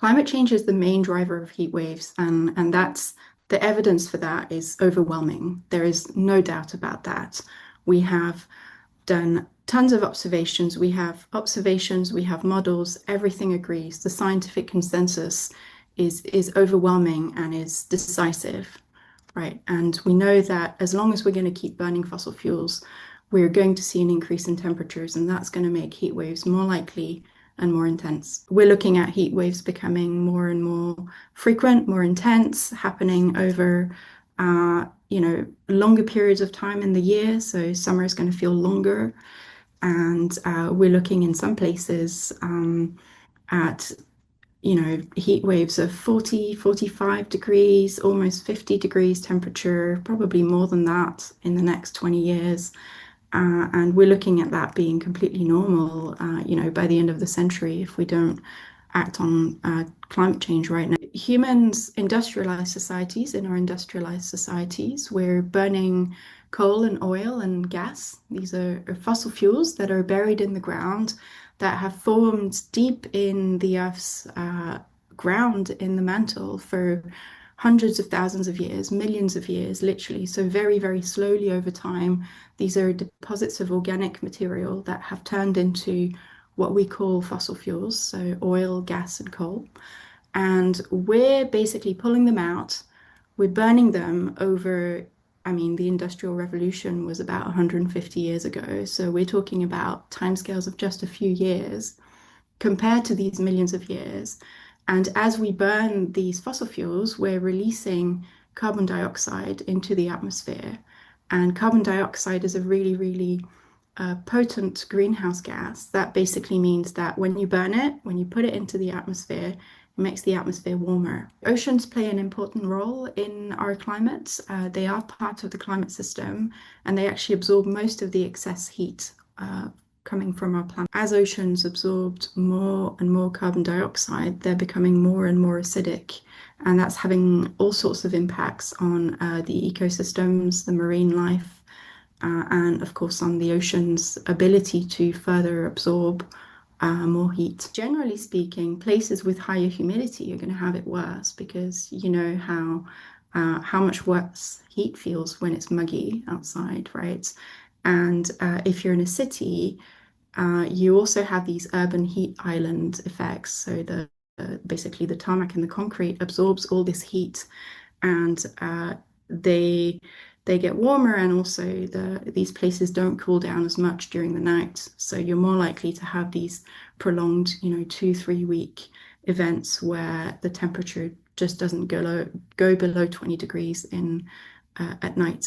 Climate change is the main driver of heat waves, and that's the evidence for that is overwhelming. There is no doubt about that. We have done tons of observations. We have models, everything agrees. The scientific consensus is overwhelming and is decisive, right? And we know that as long as we're going to keep burning fossil fuels, we're going to see an increase in temperatures, and that's going to make heat waves more likely and more intense. We're looking at heat waves becoming more and more frequent, more intense, happening over longer periods of time in the year. So summer is going to feel longer. And we're looking in some places at, heat waves of 40, 45 degrees, almost 50 degrees temperature, probably more than that in the next 20 years. And we're looking at that being completely normal, by the end of the century if we don't act on climate change right now. Humans, industrialized societies, in our industrialized societies, we're burning coal and oil and gas. These are fossil fuels that are buried in the ground that have formed deep in the Earth's ground in the mantle for hundreds of thousands of years, millions of years, literally. So very, very slowly over time, these are deposits of organic material that have turned into what we call fossil fuels, so oil, gas, and coal. And we're basically pulling them out. We're burning them over, the Industrial Revolution was about 150 years ago. So we're talking about timescales of just a few years compared to these millions of years. And as we burn these fossil fuels, we're releasing carbon dioxide into the atmosphere. And carbon dioxide is a really, really potent greenhouse gas. That basically means that when you burn it, when you put it into the atmosphere, it makes the atmosphere warmer. Oceans play an important role in our climate. They are part of the climate system, and they actually absorb most of the excess heat coming from our planet. As oceans absorbed more and more carbon dioxide, they're becoming more and more acidic, and that's having all sorts of impacts on the ecosystems, the marine life, and of course on the ocean's ability to further absorb more heat. Generally speaking, places with higher humidity are going to have it worse because you know how much worse heat feels when it's muggy outside, right? And if you're in a city, you also have these urban heat island effects. So basically the tarmac and the concrete absorbs all this heat, and they get warmer, and also these places don't cool down as much during the night. So you're more likely to have these prolonged, 2-3 week events where the temperature just doesn't go below 20 degrees at night.